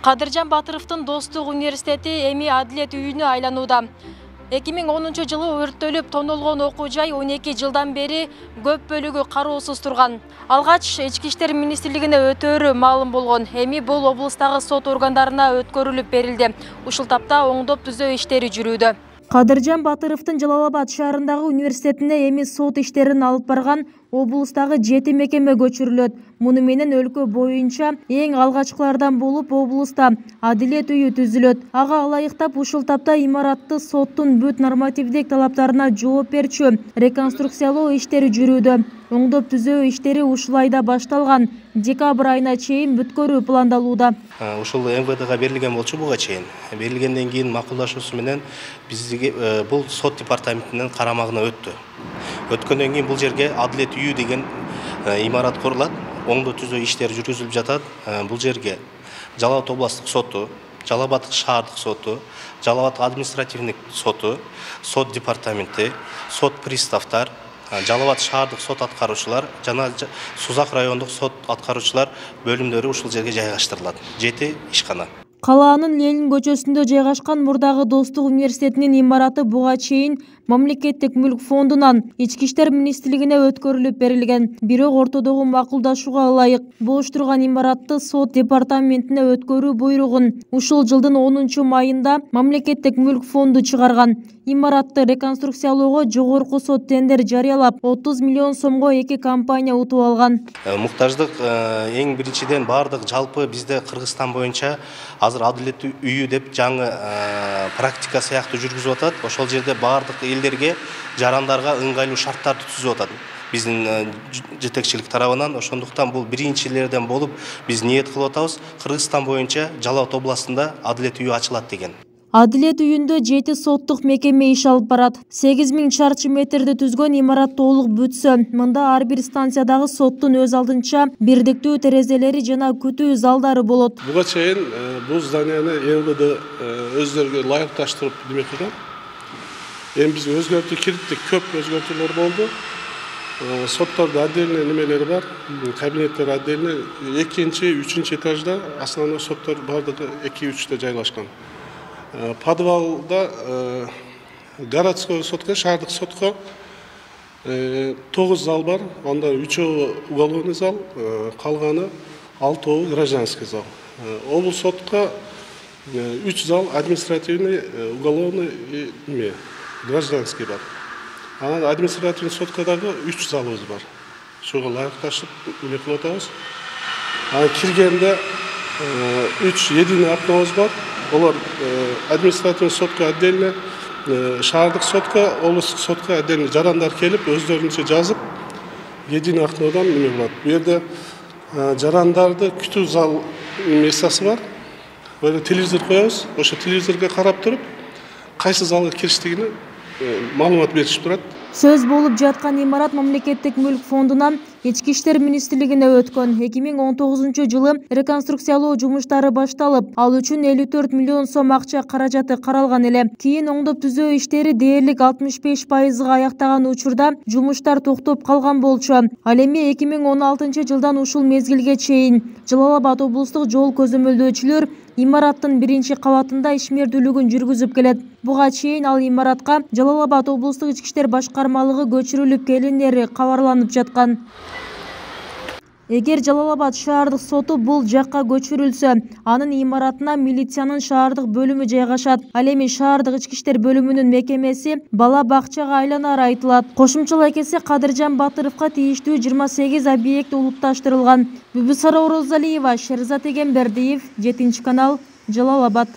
Кадыржан Батыровдун Достук университети эми адилет үйүнө айланууда. 2010 жылы өрттөлүп тонолгон окуу жай 12 жылдан бери көп бөлүгү кароосуз турган. Алгач Ички иштер министрлигине өтөөрү маалым болгон. Эми бул облустагы сот органдарына өткөрүлүп берилди. Ушул тапта оңдоп түзөө иштери жүрүүдө. Кадыржан Батыровдун Жалал-Абад шаарындагы университетине эми сот иштерин алып барган облустагы 7 мекеме көчүрүлөт. Муну менен өлкө боюнча эң алгачкылардан болуп облуста адилет үйү түзүлөт. Ага ылайыктап ушул тапта имаратты соттун бүт нормативдик талаптарына жооп берчү реконструкциялоо иштери жүрүүдө. Оңдоп түзөө иштери ушул айда башталган. Декабрь айына чейин бүткөрүү пландалууда. Ушул МВДга берилген болчу буга чейин. Берилгенден кийин макулдашуусу менен бизге бул сот департаментинин карамагына өттү. Өткөндөн кийин бул жерге адилет үйү деген имарат курулат. Оңдоо түзөө иштери жүргүзүлүп жатат. Бул жерге Жалал-Абад областык соту, Жалал-Абад шаардык соту, Жалал-Абад административдик соту, сот департаменти, сот приставтар, Жалал-Абад шаардык сот аткаруучулар жана Сузак райондук сот аткаруучулар бөлүмдөрү ушул жерге жайгаштырылат. 7 ишкана. Калаанын Ленин көчөсүндө жайгашкан мурдагы Достук университетинин имараты буга чейин мамлекеттик мүлк фондунан Ички иштер министрлигине өткөрүлүп берилген. Бирок ортодогу макулдашууга ылайык бош турган имаратты сот департаментине өткөрүү буйругун ушул жылдын 10 майында мамлекеттик мүлк фонду чыгарган. Имаратты реконструкциялоого жогорку сот тендер жарыялап 30 миллион сомго 2 компания утуп алган. Муктаждык эң биринчиден бардык жалпы бизде Кыргызстан боюнча азыр адилет үйү деп жаңы практика сыяктуу жүргүзүп атат. Ошол жерде бардык элдерге, жарандарга ыңгайлуу шарттарды түзүп атат. Биздин жетекчилик тарабынан ошондуктан бул биринчилерден болуп биз ниет кылып атабыз. Кыргызстан боюнча Жалал-Абад областында адилет үйү ачылат деген. Адилет үйүндө 7 соттук мекеме иш алып барат. 8000 чарчы метрди түзгөн имарат толук бүтсө, мында ар бир станциядагы соттун өз алдынча бирдиктүү терезелери жана күтүү залдары болот. Буга чейин бул зданияны МВД өздөрүгө ылайыкташтырып неме кылган. Эми биз өзгөртүү кирттик, көп өзгөртүүлөр болду. Соттордо отдельный немелери бар, кабинеттер отдельный. 2-3 этажда основной соттор бардыгы 2-3-тө жайлашкан. Подвалда городской сотко, шаардык сотко 9 зал бар. Онда 3 уголовный зал, калганы 6 гражданский зал. Облус сотко 3 зал административный, уголовный и гражданский бар. Анан административный соткадагы 3 залыбыз бар. Шуга ылайыкташып неме кылып атабыз. Анан киргенде 3 единый окнобуз бар. Олар административный сотка отдельно, шаардык сотка, облустук сотка отдельно жарандар келип, өздөрүнчө жазып, единый окнодан неме болот. Бу жерде жарандарды күтүү зал местасы бар. Böyle телевизор коебуз, ошо телевизорго карап туруп, кайсы залга кириштигини маалымат беришип турат. Сөз болуп жаткан имарат мамлекеттик мүлк фондунан Ички иштер министрлигине өткөн. 2019 жылы реконструкциялоо жумуштары башталып, ал үчүн 54 миллион сом акча каражаты каралган эле. Кийин оңдоп түзөө иштери дээрлик 65%га аяктаган учурда жумуштар токтоп калган болчу. Ал эми 2016 жылдан ушул мезгилге чейин Жалал-Абад облустук жол көзөмөлдөөчүлөр имараттын биринчи кабатында ишмердүүлүгүн жүргүзүп келет. Буга чейин ал имаратка Жалал-Абад облустук ички иштер башкармалыгы көчүрүлүп келинери кабарланып жаткан. Эгер Жалал-Абад шаардык соту бул жакка көчүрүлсө, анын имаратына милициянын шаардык бөлүмү жайгашат. Ал эми шаардык ички иштер бөлүмүнүн мекемеси бала бакчага айланары айтылат. Кошумчалай кетсе, Кадыржан Батыровго тийиштүү 28 объект улутташтырылган. Бүбүсара Орозалиева, Шерзат Эгембердиев, 7 канал, Жалал-Абад.